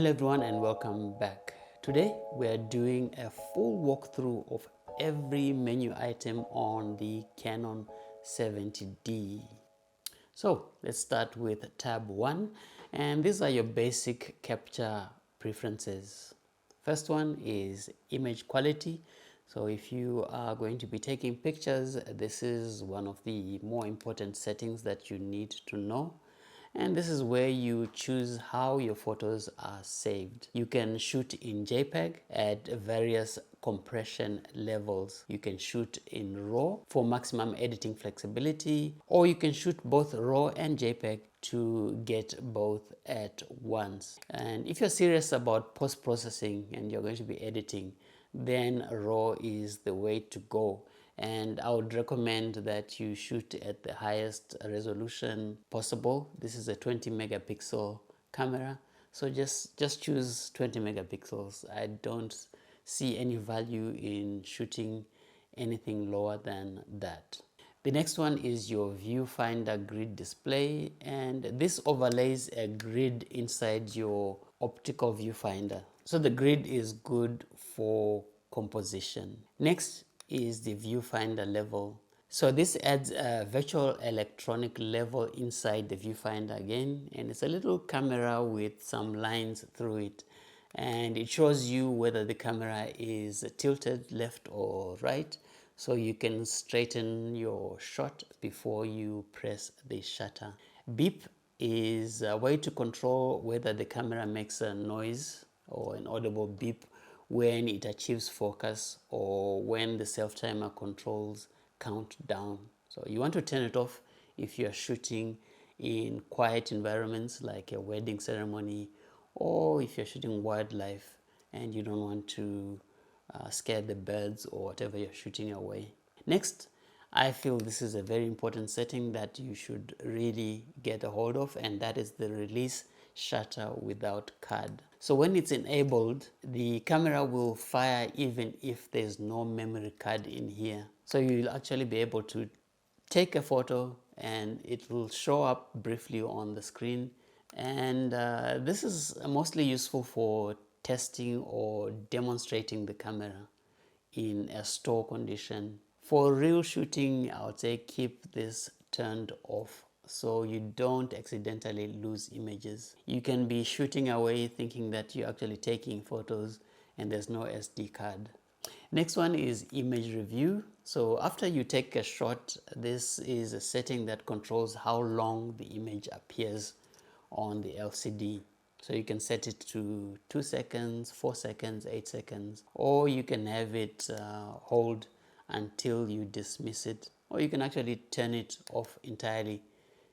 Hello everyone and welcome back. Today we are doing a full walkthrough of every menu item on the Canon 70D. So let's start with tab 1, and these are your basic capture preferences. First one is image quality. So if you are going to be taking pictures, this is one of the more important settings that you need to know. And this is where you choose how your photos are saved. You can shoot in JPEG at various compression levels. You can shoot in RAW for maximum editing flexibility, or you can shoot both RAW and JPEG to get both at once. And if you're serious about post-processing and you're going to be editing, then RAW is the way to go. And I would recommend that you shoot at the highest resolution possible. This is a 20 megapixel camera, so just choose 20 megapixels. I don't see any value in shooting anything lower than that. The next one is your viewfinder grid display, and this overlays a grid inside your optical viewfinder. So the grid is good for composition. Next is the viewfinder level. So this adds a virtual electronic level inside the viewfinder again, and it's a little camera with some lines through it, and it shows you whether the camera is tilted left or right, so you can straighten your shot before you press the shutter. Beep is a way to control whether the camera makes a noise or an audible beep when it achieves focus or when the self-timer controls count down. So you want to turn it off if you are shooting in quiet environments like a wedding ceremony, or if you're shooting wildlife and you don't want to scare the birds or whatever you're shooting away. Next, I feel this is a very important setting that you should really get a hold of, and that is the release shutter without card. So when it's enabled, the camera will fire even if there's no memory card in here. So you'll actually be able to take a photo and it will show up briefly on the screen. And this is mostly useful for testing or demonstrating the camera in a store condition. For real shooting, I would say keep this turned off so you don't accidentally lose images. You can be shooting away thinking that you're actually taking photos and there's no SD card. Next one is image review. So after you take a shot, this is a setting that controls how long the image appears on the LCD. So you can set it to 2 seconds, 4 seconds, 8 seconds, or you can have it hold until you dismiss it, or you can actually turn it off entirely,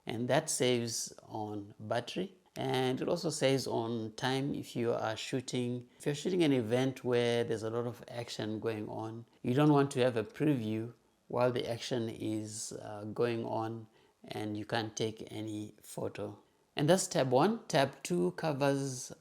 and that saves on battery, and it also saves on time. If you're shooting an event where there's a lot of action going on, you don't want to have a preview while the action is going on and you can't take any photo. And that's tab 1. Tab 2 covers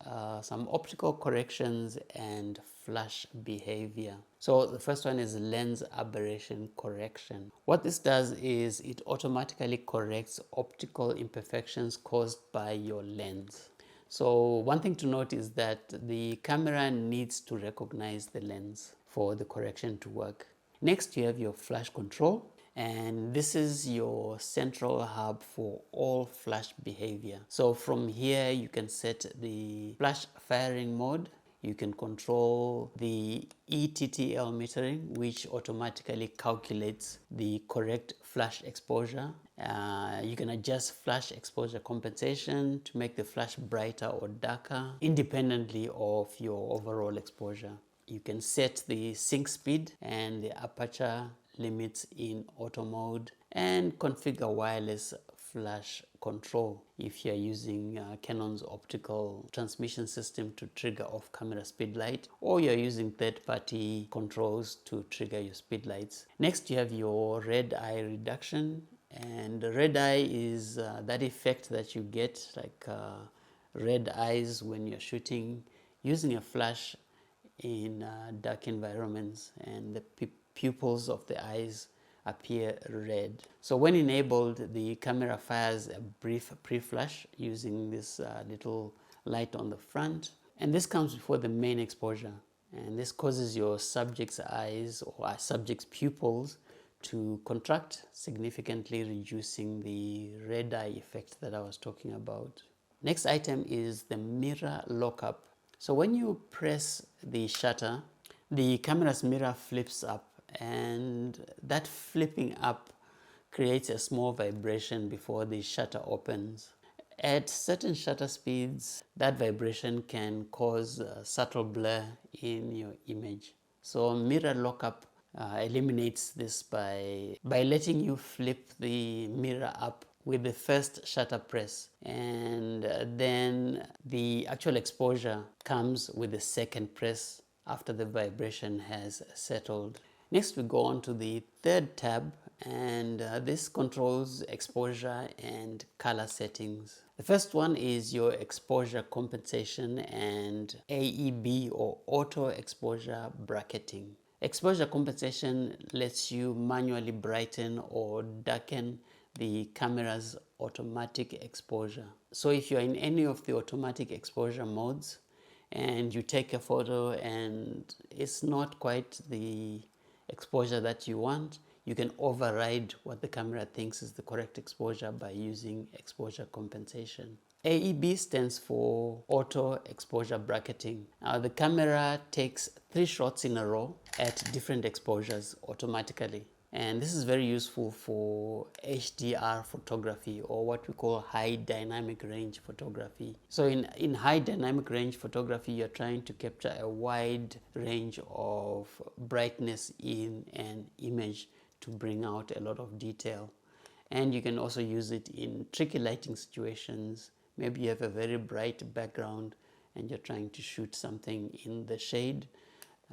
some optical corrections and flash behavior. So the first one is lens aberration correction. What this does is it automatically corrects optical imperfections caused by your lens. So one thing to note is that the camera needs to recognize the lens for the correction to work. Next, you have your flash control, and this is your central hub for all flash behavior. So from here you can set the flash firing mode. You can control the ETTL metering, which automatically calculates the correct flash exposure. You can adjust flash exposure compensation to make the flash brighter or darker independently of your overall exposure. You can set the sync speed and the aperture limits in auto mode, and configure wireless flash control if you're using Canon's optical transmission system to trigger off camera speed light, or you're using third-party controls to trigger your speed lights. Next, you have your red eye reduction, and red eye is that effect that you get, like red eyes when you're shooting using a flash in dark environments, and the pupils of the eyes appear red. So when enabled, the camera fires a brief pre-flash using this little light on the front, And this comes before the main exposure. And this causes your subject's eyes or subject's pupils to contract, significantly reducing the red eye effect that I was talking about. Next item is the mirror lockup. So when you press the shutter, the camera's mirror flips up, and that flipping up creates a small vibration before the shutter opens. At certain shutter speeds, that vibration can cause a subtle blur in your image. So mirror lockup eliminates this by letting you flip the mirror up with the first shutter press, and then the actual exposure comes with the second press after the vibration has settled. Next we go on to the third tab, and this controls exposure and color settings. The first one is your exposure compensation and AEB or auto exposure bracketing. Exposure compensation lets you manually brighten or darken the camera's automatic exposure. So if you're in any of the automatic exposure modes and you take a photo and it's not quite the exposure that you want, you can override what the camera thinks is the correct exposure by using exposure compensation. AEB stands for auto exposure bracketing. Now the camera takes 3 shots in a row at different exposures automatically. And this is very useful for HDR photography, or what we call high dynamic range photography. So in high dynamic range photography, you're trying to capture a wide range of brightness in an image to bring out a lot of detail. And you can also use it in tricky lighting situations. Maybe you have a very bright background and you're trying to shoot something in the shade.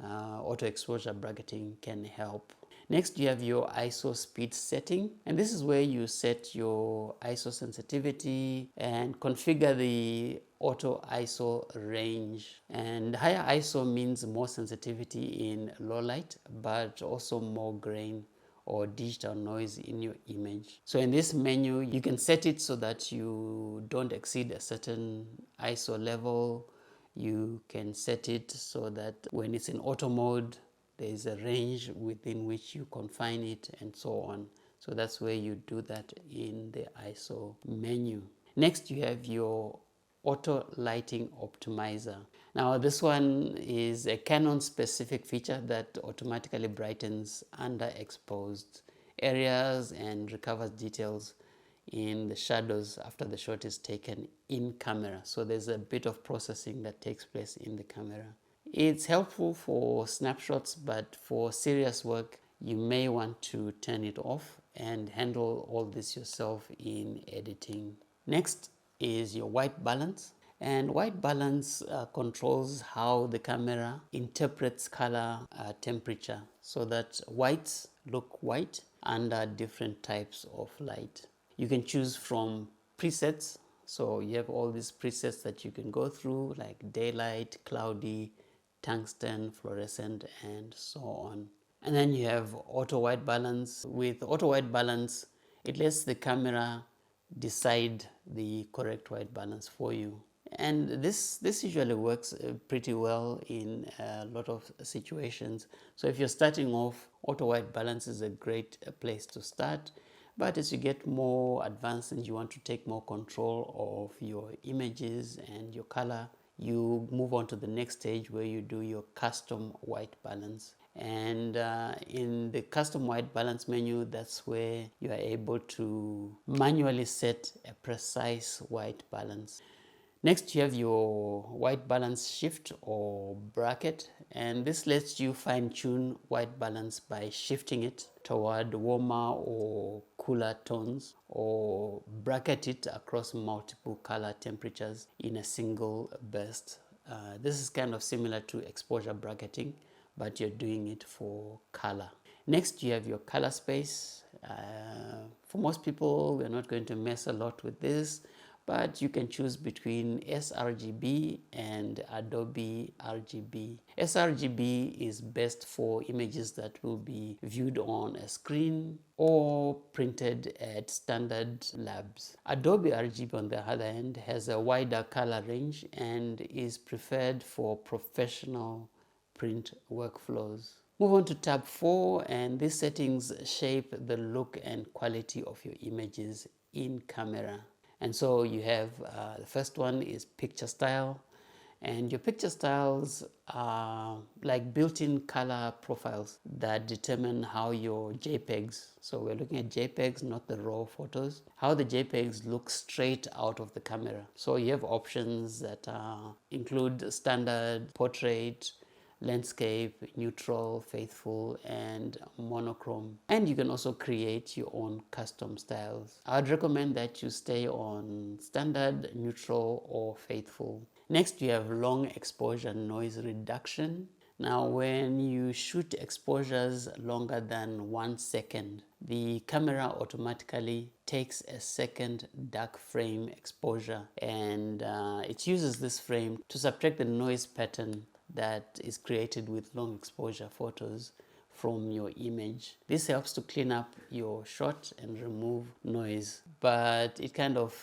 Auto exposure bracketing can help. Next, you have your ISO speed setting, and this is where you set your ISO sensitivity and configure the auto ISO range. And higher ISO means more sensitivity in low light, but also more grain or digital noise in your image. So in this menu, you can set it so that you don't exceed a certain ISO level. You can set it so that when it's in auto mode, there is a range within which you confine it, and so on. So that's where you do that in the ISO menu. Next, you have your auto lighting optimizer. Now this one is a Canon specific feature that automatically brightens underexposed areas and recovers details in the shadows after the shot is taken in camera. So there's a bit of processing that takes place in the camera. It's helpful for snapshots, but for serious work you may want to turn it off and handle all this yourself in editing. Next is your white balance. And white balance controls how the camera interprets color temperature, so that whites look white under different types of light. You can choose from presets, so you have all these presets that you can go through, like daylight, cloudy, tungsten, fluorescent, and so on. And then you have auto white balance. With auto white balance, it lets the camera decide the correct white balance for you. And this usually works pretty well in a lot of situations. So if you're starting off, auto white balance is a great place to start. But as you get more advanced and you want to take more control of your images and your color, you move on to the next stage where you do your custom white balance. And in the custom white balance menu, that's where you are able to manually set a precise white balance. Next, you have your white balance shift or bracket, and this lets you fine-tune white balance by shifting it toward warmer or cooler tones, or bracket it across multiple color temperatures in a single burst. This is kind of similar to exposure bracketing, but you're doing it for color. Next, you have your color space. For most people, we're not going to mess a lot with this, but you can choose between sRGB and Adobe RGB. sRGB is best for images that will be viewed on a screen or printed at standard labs. Adobe RGB, on the other hand, has a wider color range and is preferred for professional print workflows. Move on to tab 4, and these settings shape the look and quality of your images in camera. And so you have the first one is picture style, and your picture styles are like built-in color profiles that determine how your JPEGs, so we're looking at JPEGs, not the raw photos, how the JPEGs look straight out of the camera. So you have options that include standard, portrait, landscape, neutral, faithful, and monochrome. And you can also create your own custom styles. I'd recommend that you stay on standard, neutral, or faithful. Next, we have long exposure noise reduction. Now, when you shoot exposures longer than 1 second, the camera automatically takes a second dark frame exposure, and it uses this frame to subtract the noise pattern that is created with long exposure photos from your image. This helps to clean up your shot and remove noise, but it kind of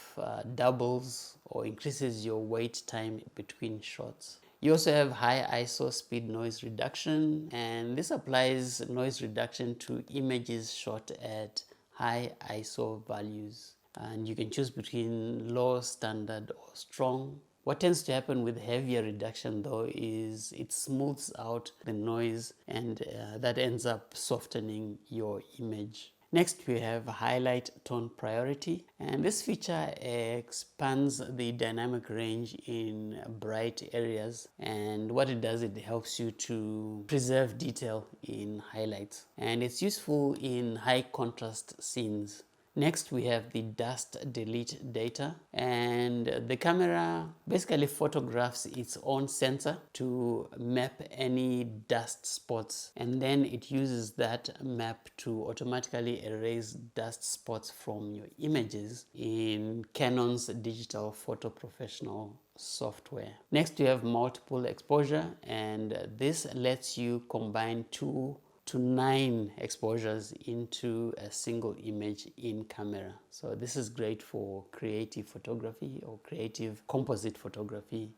doubles or increases your wait time between shots. You also have high ISO speed noise reduction, and this applies noise reduction to images shot at high ISO values. And you can choose between low, standard, or strong. What tends to happen with heavier reduction though is it smooths out the noise, and that ends up softening your image. Next, we have highlight tone priority, and this feature expands the dynamic range in bright areas, and what it does, it helps you to preserve detail in highlights, and it's useful in high contrast scenes. Next, we have the dust delete data, and the camera basically photographs its own sensor to map any dust spots, and then it uses that map to automatically erase dust spots from your images in Canon's digital photo professional software. Next, you have multiple exposure, and this lets you combine 2 to 9 exposures into a single image in camera. So this is great for creative photography or creative composite photography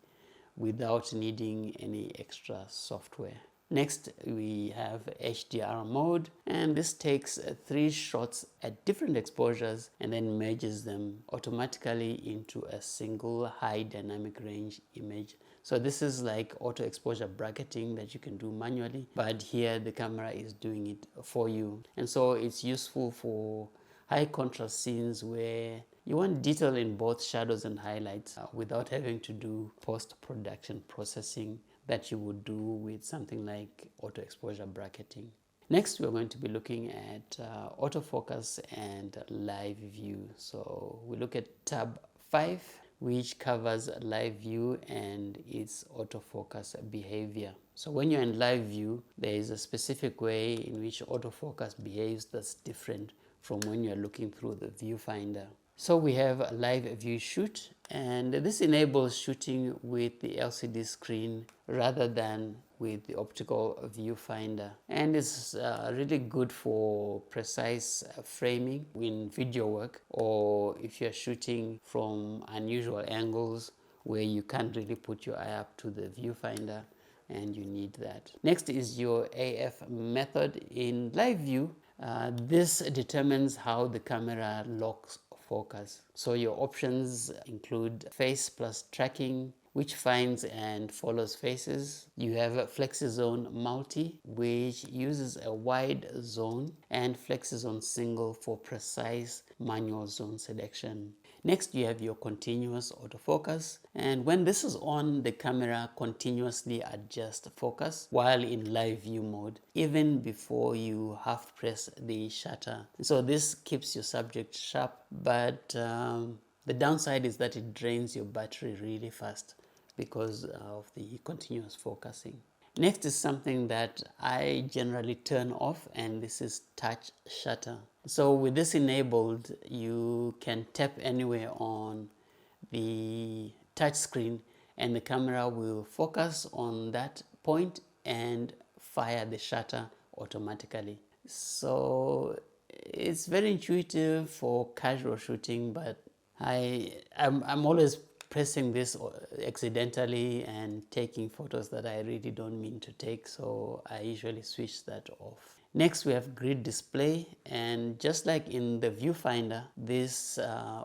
without needing any extra software. Next, we have HDR mode, and this takes 3 shots at different exposures and then merges them automatically into a single high dynamic range image. So this is like auto exposure bracketing that you can do manually, but here the camera is doing it for you. And so it's useful for high contrast scenes where you want detail in both shadows and highlights without having to do post-production processing that you would do with something like auto exposure bracketing. Next, we're going to be looking at autofocus and live view. So we look at tab 5, which covers live view and its autofocus behavior. So when you're in live view, there is a specific way in which autofocus behaves that's different from when you're looking through the viewfinder. So we have a live view shoot, and this enables shooting with the LCD screen rather than with the optical viewfinder, and it's really good for precise framing in video work, or if you're shooting from unusual angles where you can't really put your eye up to the viewfinder and you need that. Next is your AF method. In live view, this determines how the camera locks focus. So your options include face plus tracking, which finds and follows faces. You have FlexiZone Multi, which uses a wide zone, and FlexiZone Single for precise manual zone selection. Next, you have your continuous autofocus, and when this is on, the camera continuously adjusts focus while in live view mode, even before you half press the shutter. So this keeps your subject sharp, but the downside is that it drains your battery really fast because of the continuous focusing. Next is something that I generally turn off, and this is touch shutter. So with this enabled, you can tap anywhere on the touch screen, and the camera will focus on that point and fire the shutter automatically. So it's very intuitive for casual shooting, but I'm always pressing this accidentally and taking photos that I really don't mean to take, so I usually switch that off. Next, we have grid display, and just like in the viewfinder, this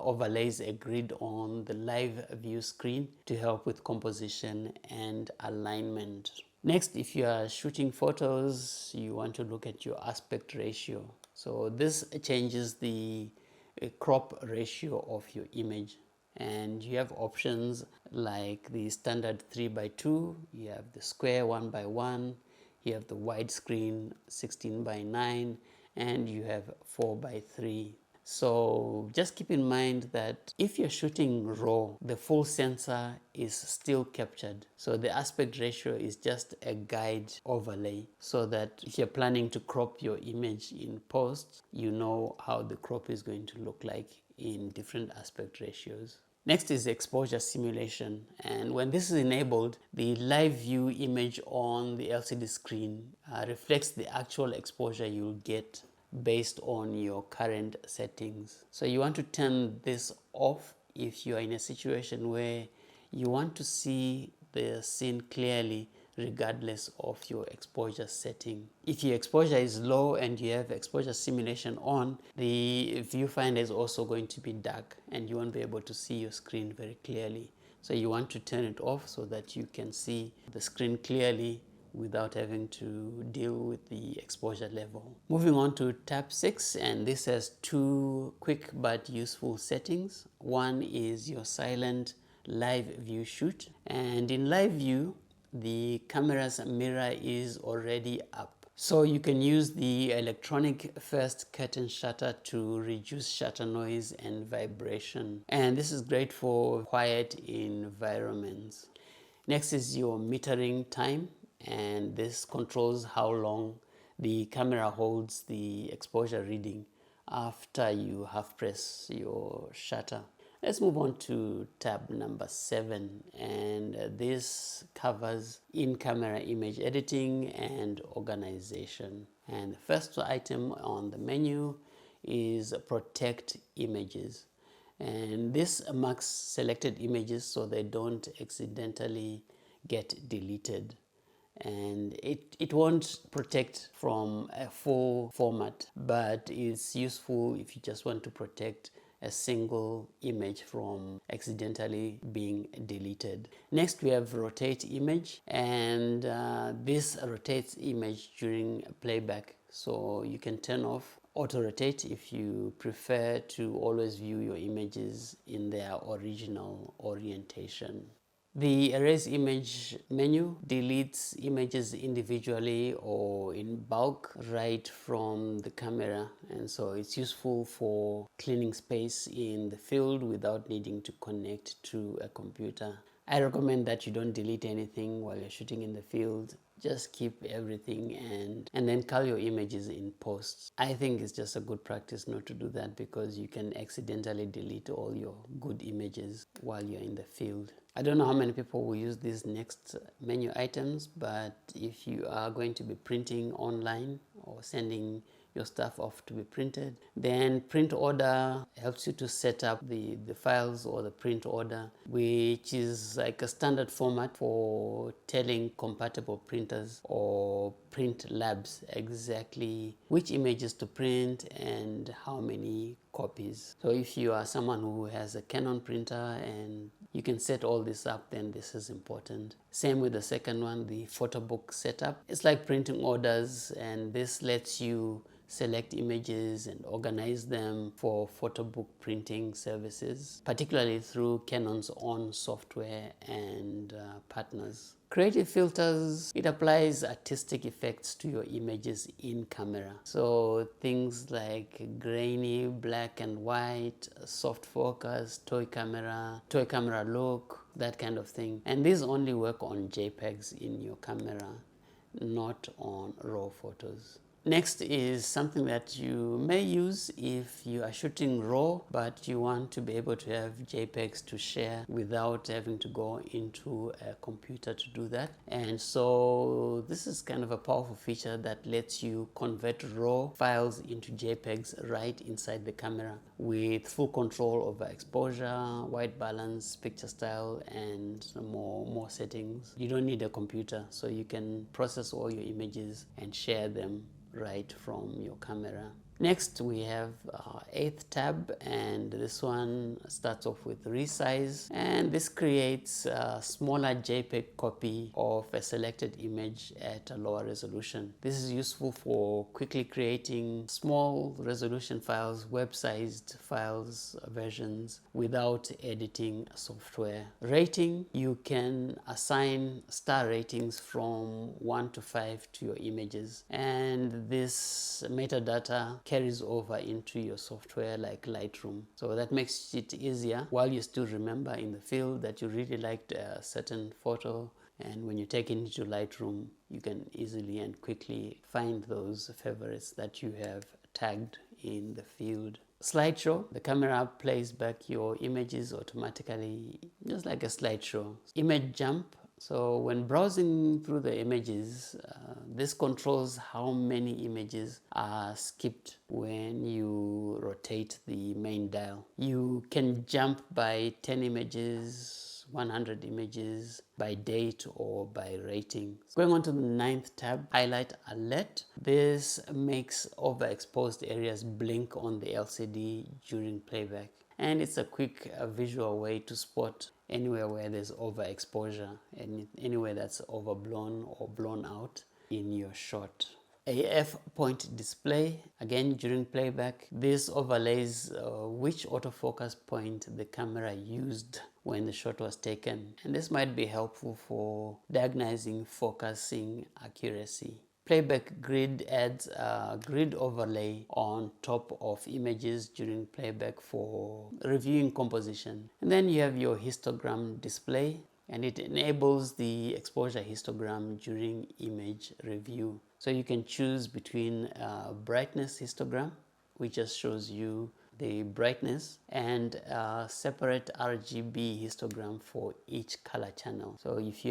overlays a grid on the live view screen to help with composition and alignment. Next, if you are shooting photos, you want to look at your aspect ratio. So this changes the crop ratio of your image, and you have options like the standard 3:2, you have the square 1:1, you have the widescreen 16:9, and you have 4:3. So just keep in mind that if you're shooting RAW, the full sensor is still captured. So the aspect ratio is just a guide overlay, so that if you're planning to crop your image in post, you know how the crop is going to look like in different aspect ratios. Next is exposure simulation, and when this is enabled, the live view image on the LCD screen reflects the actual exposure you'll get based on your current settings. So you want to turn this off if you are in a situation where you want to see the scene clearly regardless of your exposure setting. If your exposure is low and you have exposure simulation on, the viewfinder is also going to be dark and you won't be able to see your screen very clearly. So you want to turn it off so that you can see the screen clearly without having to deal with the exposure level. Moving on to tab 6, and this has two quick but useful settings. One is your silent live view shoot, and in live view the camera's mirror is already up. So you can use the electronic first curtain shutter to reduce shutter noise and vibration, and this is great for quiet environments. Next is your metering time, and this controls how long the camera holds the exposure reading after you have pressed your shutter. Let's move on to tab number 7, and this covers in-camera image editing and organization. And the first item on the menu is protect images, and this marks selected images so they don't accidentally get deleted, and it won't protect from a full format, but it's useful if you just want to protect a single image from accidentally being deleted. Next, we have rotate image, and this rotates image during playback, so you can turn off auto rotate if you prefer to always view your images in their original orientation. The erase image menu deletes images individually or in bulk right from the camera, and so it's useful for cleaning space in the field without needing to connect to a computer. I recommend that you don't delete anything while you're shooting in the field. Just keep everything and then cull your images in post. I think it's just a good practice not to do that, because you can accidentally delete all your good images while you're in the field. I don't know how many people will use these next menu items, but if you are going to be printing online or sending your stuff off to be printed, then print order helps you to set up the files or the print order, which is like a standard format for telling compatible printers or print labs exactly which images to print and how many copies. So if you are someone who has a Canon printer and you can set all this up, then this is important. Same with the second one, the photo book setup. It's like printing orders, and this lets you select images and organize them for photo book printing services, particularly through Canon's own software and partners. Creative filters, it applies artistic effects to your images in camera. So things like grainy, black and white, soft focus, toy camera look, that kind of thing. And these only work on JPEGs in your camera, not on RAW photos. Next is something that you may use if you are shooting RAW, but you want to be able to have JPEGs to share without having to go into a computer to do that. And so this is kind of a powerful feature that lets you convert RAW files into JPEGs right inside the camera with full control over exposure, white balance, picture style, and more settings. You don't need a computer, so you can process all your images and share them right from your camera. Next we have our 8th tab, and this one starts off with resize, and this creates a smaller JPEG copy of a selected image at a lower resolution. This is useful for quickly creating small resolution files, web-sized files versions without editing software. Rating: you can assign star ratings from 1 to 5 to your images, and this metadata carries over into your software like Lightroom. So that makes it easier while you still remember in the field that you really liked a certain photo, and when you take it into Lightroom, you can easily and quickly find those favorites that you have tagged in the field. Slideshow: the camera plays back your images automatically, just like a slideshow. Image jump: so when browsing through the images, this controls how many images are skipped when you rotate the main dial. You can jump by 10 images, 100 images, by date or by rating. Going on to the 9th tab, highlight alert. This makes overexposed areas blink on the LCD during playback, and it's a quick visual way to spot anywhere where there's overexposure and anywhere that's overblown or blown out in your shot. AF point display: again during playback, this overlays which autofocus point the camera used when the shot was taken, and this might be helpful for diagnosing focusing accuracy. Playback grid adds a grid overlay on top of images during playback for reviewing composition. And then you have your histogram display, and it enables the exposure histogram during image review. So you can choose between brightness histogram, which just shows you the brightness, and a separate RGB histogram for each color channel. So if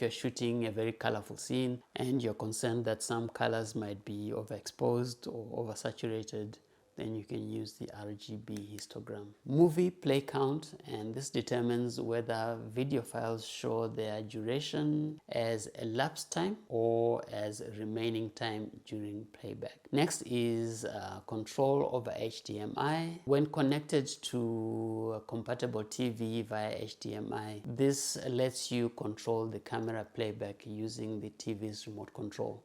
you're shooting a very colorful scene and you're concerned that some colors might be overexposed or oversaturated, then you can use the RGB histogram. Movie play count, and this determines whether video files show their duration as elapsed time or as remaining time during playback. Next is control over HDMI. When connected to a compatible TV via HDMI, this lets you control the camera playback using the TV's remote control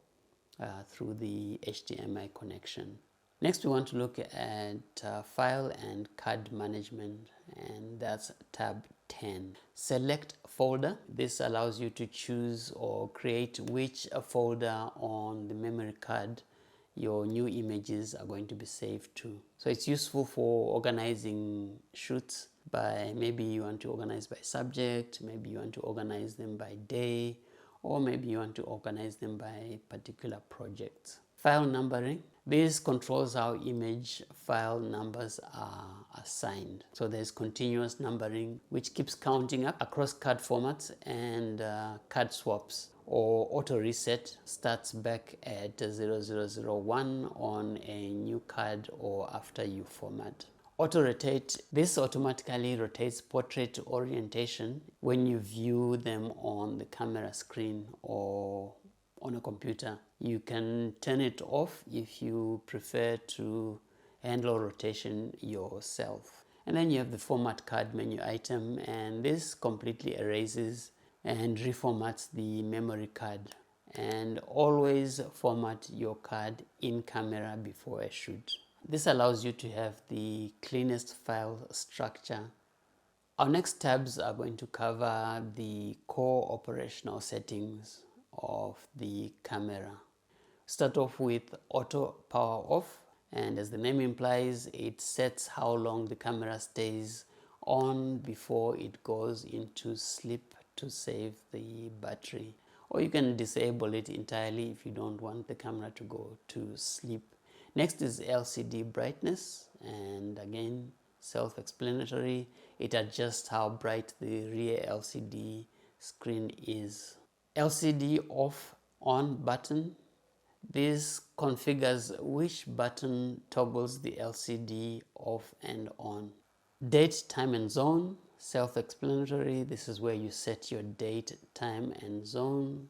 through the HDMI connection. Next, we want to look at file and card management, and that's tab 10. Select folder. This allows you to choose or create which folder on the memory card your new images are going to be saved to. So it's useful for organizing shoots by, maybe you want to organize by subject, maybe you want to organize them by day, or maybe you want to organize them by particular projects. File numbering. This controls how image file numbers are assigned. So there's continuous numbering, which keeps counting up across card formats, and card swaps or auto reset starts back at 0001 on a new card or after you format. Auto rotate. This automatically rotates portrait orientation when you view them on the camera screen or on a computer. You can turn it off if you prefer to handle rotation yourself. And then you have the format card menu item, and this completely erases and reformats the memory card. And always format your card in camera before a shoot. This allows you to have the cleanest file structure. Our next tabs are going to cover the core operational settings of the camera. Start off with auto power off, and as the name implies, it sets how long the camera stays on before it goes into sleep to save the battery. or you can disable it entirely if you don't want the camera to go to sleep. Next is LCD brightness, and again, self-explanatory. It adjusts how bright the rear LCD screen is. LCD off on button. This configures which button toggles the LCD off and on. Date, time and zone, self-explanatory. This is where you set your date, time and zone,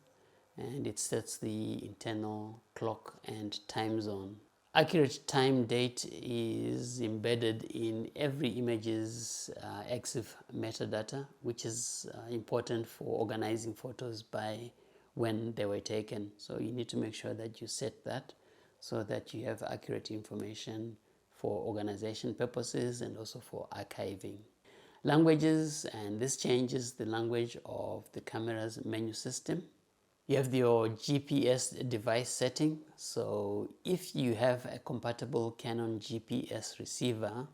and it sets the internal clock and time zone. Accurate time date is embedded in every image's EXIF metadata, which is important for organizing photos by when they were taken. So you need to make sure that you set that so that you have accurate information for organization purposes and also for archiving. Languages, and this changes the language of the camera's menu system. You have your GPS device setting. So if you have a compatible Canon GPS receiver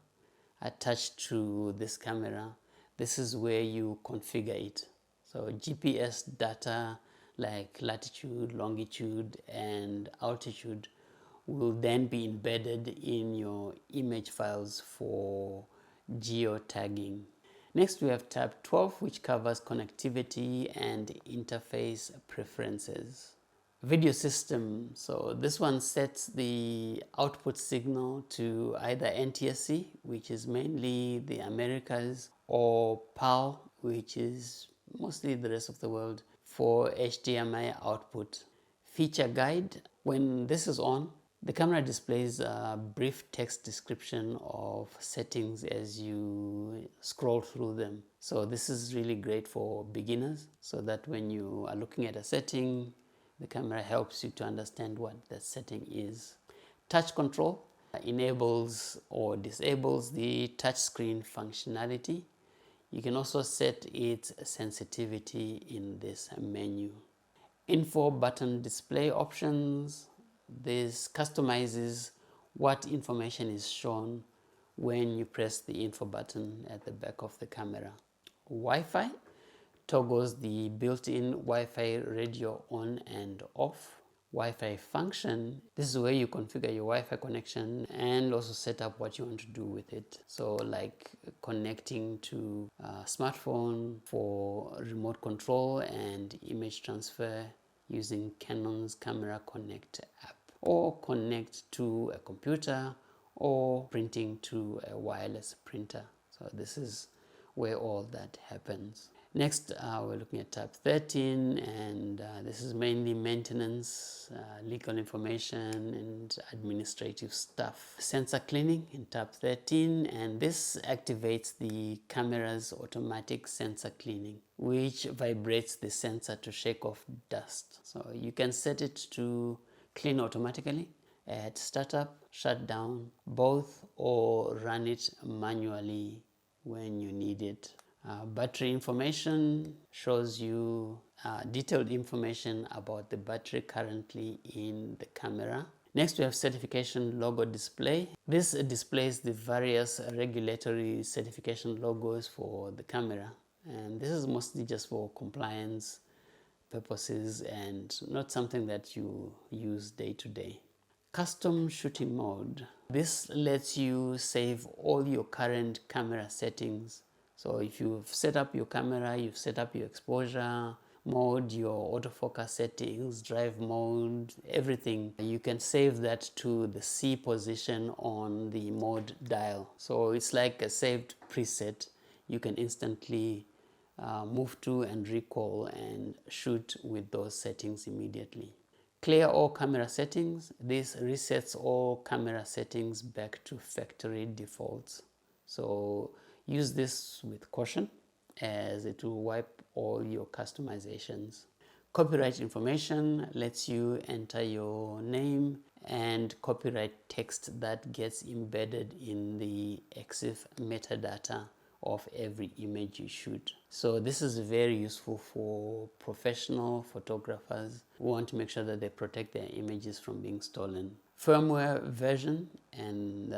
attached to this camera, this is where you configure it. So GPS data like latitude, longitude, and altitude will then be embedded in your image files for geotagging. Next, we have tab 12, which covers connectivity and interface preferences. Video system. So this one sets the output signal to either NTSC, which is mainly the Americas, or PAL, which is mostly the rest of the world, for HDMI output. Feature guide. When this is on, the camera displays a brief text description of settings as you scroll through them. So this is really great for beginners, so that when you are looking at a setting, the camera helps you to understand what that setting is. Touch control enables or disables the touchscreen functionality. You can also set its sensitivity in this menu. Info button display options. This customizes what information is shown when you press the info button at the back of the camera. Wi-Fi toggles the built-in Wi-Fi radio on and off. Wi-Fi function, this is where you configure your Wi-Fi connection and also set up what you want to do with it. So like connecting to a smartphone for remote control and image transfer using Canon's Camera Connect app, or connect to a computer, or printing to a wireless printer. So this is where all that happens. Next, we're looking at tab 13, and this is mainly maintenance, legal information, and administrative stuff. Sensor cleaning in tab 13, and this activates the camera's automatic sensor cleaning, which vibrates the sensor to shake off dust. So you can set it to clean automatically at startup, shutdown, both, or run it manually when you need it. Battery information shows you detailed information about the battery currently in the camera. Next, we have certification logo display. This displays the various regulatory certification logos for the camera, and this is mostly just for compliance purposes and not something that you use day to day. Custom shooting mode. This lets you save all your current camera settings. So if you've set up your camera, you've set up your exposure mode, your autofocus settings, drive mode, everything, you can save that to the C position on the mode dial. So it's like a saved preset. You can instantly move to and recall and shoot with those settings immediately. Clear all camera settings. This resets all camera settings back to factory defaults. So use this with caution, as it will wipe all your customizations. Copyright information lets you enter your name and copyright text that gets embedded in the EXIF metadata of every image you shoot. So this is very useful for professional photographers who want to make sure that they protect their images from being stolen. Firmware version, and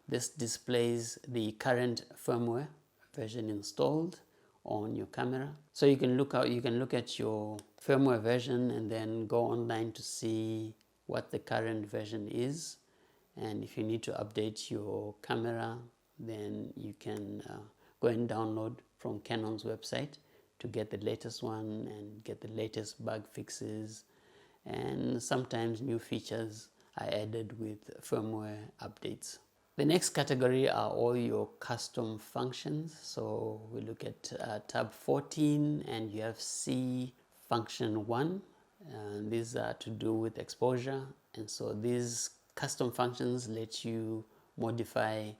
this displays the current firmware version installed on your camera. So you can look at your firmware version and then go online to see what the current version is. And if you need to update your camera, then you can go and download from Canon's website to get the latest one and get the latest bug fixes, and sometimes new features are added with firmware updates. The next category are all your custom functions. So we look at tab 14, and you have C function 1, and these are to do with exposure. And so these custom functions let you modify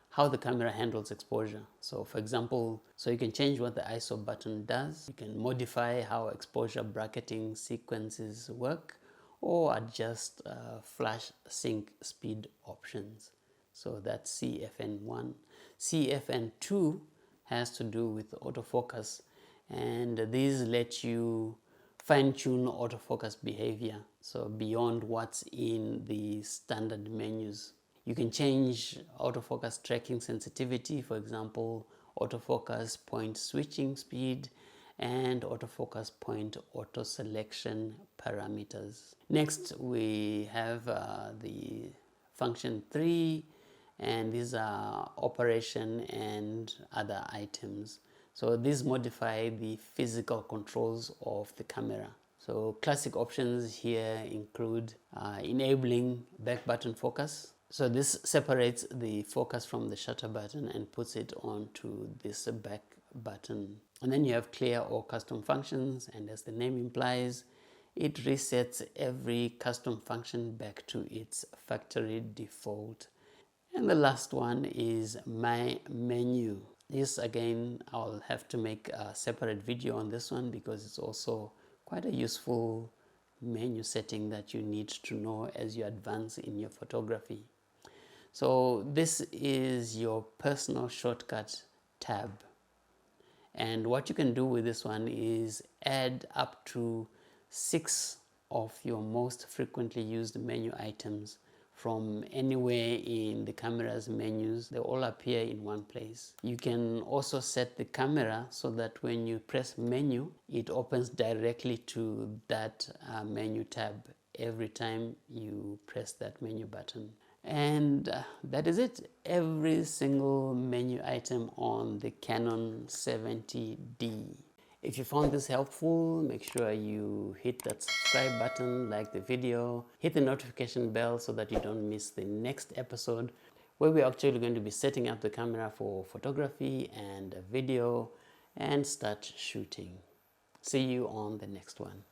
how the camera handles exposure. So for example, so you can change what the ISO button does, you can modify how exposure bracketing sequences work, or adjust flash sync speed options. So that's CFN1. CFN2 has to do with autofocus, and these let you fine-tune autofocus behavior, so beyond what's in the standard menus. You can change autofocus tracking sensitivity, for example, autofocus point switching speed and autofocus point auto selection parameters. Next, we have the function 3, and these are operation and other items. So these modify the physical controls of the camera. So classic options here include enabling back button focus. So this separates the focus from the shutter button and puts it onto this back button. And then you have clear or custom functions, and as the name implies, it resets every custom function back to its factory default. And the last one is my menu. This again, I'll have to make a separate video on this one because it's also quite a useful menu setting that you need to know as you advance in your photography. So this is your personal shortcut tab, and what you can do with this one is add up to 6 of your most frequently used menu items from anywhere in the camera's menus. They all appear in one place. You can also set the camera so that when you press menu, it opens directly to that menu tab every time you press that menu button. And that is it. Every single menu item on the Canon 70D. If you found this helpful, make sure you hit that subscribe button, like the video, hit the notification bell so that you don't miss the next episode, where we're actually going to be setting up the camera for photography and video and start shooting. See you on the next one.